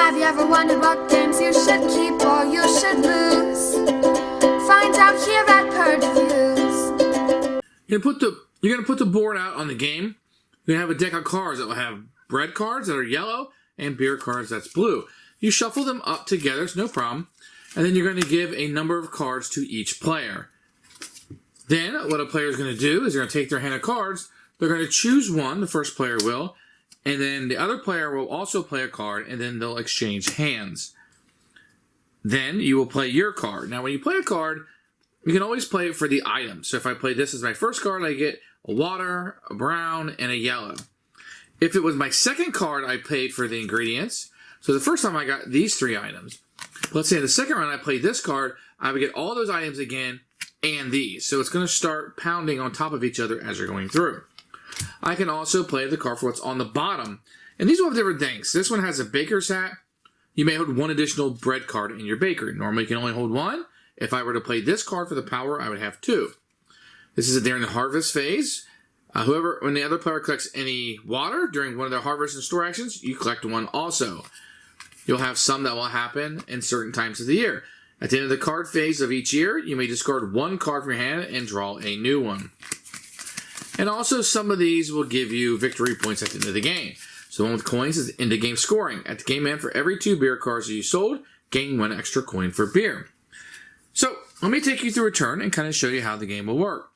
Have you ever wondered what games you should keep or you should lose? Find out here at Purge Reviews. You're gonna put the board out on the game. You're gonna have a deck of cards that will have bread cards that are yellow and beer cards that's blue. You shuffle them up together, it's no problem. And then you're going to give a number of cards to each player. Then what a player is going to do is they're going to take their hand of cards. They're going to choose one, the first player will, and then the other player will also play a card, and then they'll exchange hands. Then you will play your card. Now when you play a card, you can always play it for the item. So if I play this as my first card, I get a water, a brown, and a yellow. If it was my second card, I paid for the ingredients. So the first time I got these three items. Let's say the second round I played this card, I would get all those items again and these. So it's going to start pounding on top of each other as you're going through. I can also play the card for what's on the bottom. And these will have different things. This one has a baker's hat. You may hold one additional bread card in your bakery. Normally you can only hold one. If I were to play this card for the power, I would have two. This is during the harvest phase. When the other player collects any water during one of their harvest and store actions, you collect one also. You'll have some that will happen in certain times of the year. At the end of the card phase of each year, you may discard one card from your hand and draw a new one. And also some of these will give you victory points at the end of the game. So one with coins is end of game scoring. At the game end, for every 2 beer cards that you sold, gain 1 extra coin for beer. So let me take you through a turn and kind of show you how the game will work.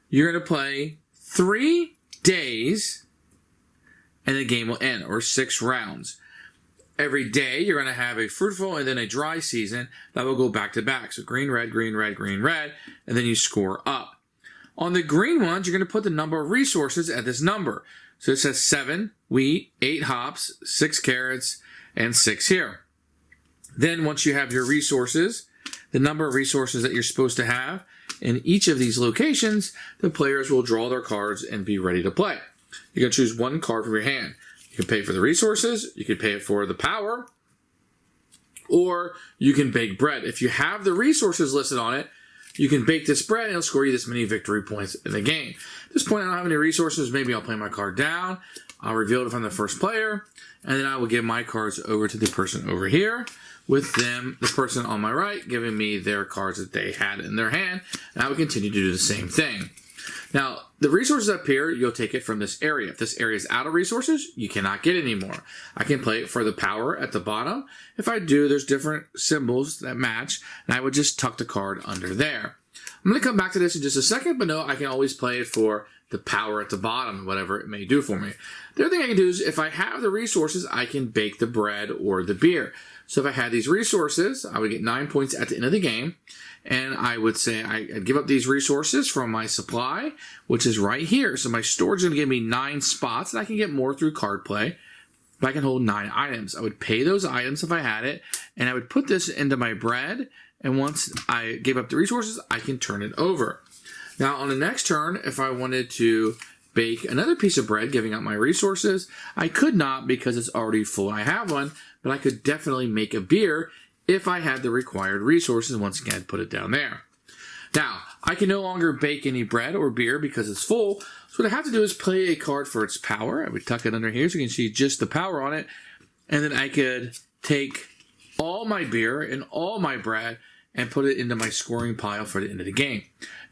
You're going to play 3 days and the game will end, or 6 rounds. Every day, you're going to have a fruitful and then a dry season that will go back to back. So green, red, green, red, green, red, and then you score up. On the green ones, you're going to put the number of resources at this number. So it says 7 wheat, 8 hops, 6 carrots, and 6 here. Then once you have your resources, the number of resources that you're supposed to have in each of these locations, the players will draw their cards and be ready to play. You're going to choose one card from your hand. You can pay for the resources, you can pay it for the power, or you can bake bread. If you have the resources listed on it, you can bake this bread and it'll score you this many victory points in the game. At this point, I don't have any resources. Maybe I'll play my card down. I'll reveal it if I'm the first player, and then I will give my cards over to the person over here, with them, the person on my right, giving me their cards that they had in their hand, and I will continue to do the same thing. Now, the resources up here, you'll take it from this area. If this area is out of resources, you cannot get any more. I can play it for the power at the bottom. If I do, there's different symbols that match, and I would just tuck the card under there. I'm going to come back to this in just a second, but no, I can always play it for the power at the bottom, whatever it may do for me. The other thing I can do is, if I have the resources, I can bake the bread or the beer. So if I had these resources, I would get 9 points at the end of the game. And I would say I'd give up these resources from my supply, which is right here. So my storage is going to give me 9 spots, and I can get more through card play. But I can hold 9 items. I would pay those items if I had it, and I would put this into my bread. And once I gave up the resources, I can turn it over. Now on the next turn, if I wanted to bake another piece of bread, giving up my resources, I could not because it's already full. I have one, but I could definitely make a beer if I had the required resources. Once again, I'd put it down there. Now, I can no longer bake any bread or beer because it's full. So what I have to do is play a card for its power. I would tuck it under here so you can see just the power on it. And then I could take all my beer and all my bread and put it into my scoring pile for the end of the game.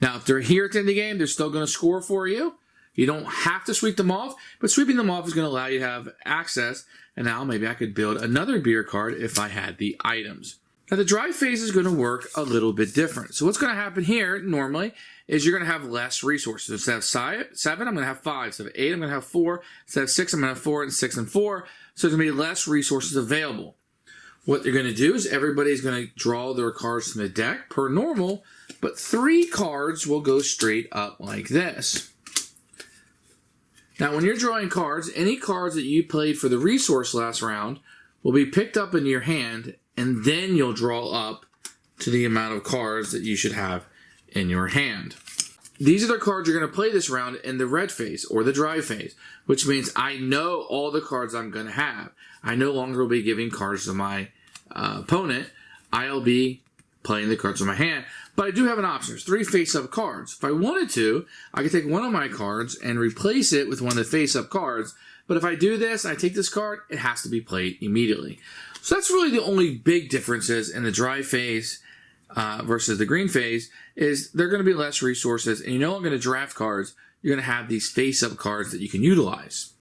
Now, if they're here at the end of the game, they're still going to score for you. You don't have to sweep them off, but sweeping them off is going to allow you to have access. And now maybe I could build another beer card if I had the items. Now the dry phase is going to work a little bit different. So what's going to happen here normally is you're going to have less resources. Instead of 7, I'm going to have 5. Instead of 8, I'm going to have 4. Instead of 6, I'm going to have 4, and 6 and 4. So there's going to be less resources available. What you're going to do is everybody's going to draw their cards from the deck per normal, but 3 cards will go straight up like this. Now, when you're drawing cards, any cards that you played for the resource last round will be picked up in your hand, and then you'll draw up to the amount of cards that you should have in your hand. These are the cards you're going to play this round in the red phase or the dry phase, which means I know all the cards I'm going to have. I no longer will be giving cards to my opponent. I'll be playing the cards in my hand. But I do have an option. There's 3 face-up cards. If I wanted to, I could take one of my cards and replace it with one of the face-up cards. But if I do this, I take this card, it has to be played immediately. So that's really the only big differences in the dry phase versus the green phase, is there are going to be less resources, and you're no longer going to draft cards. You're going to have these face-up cards that you can utilize.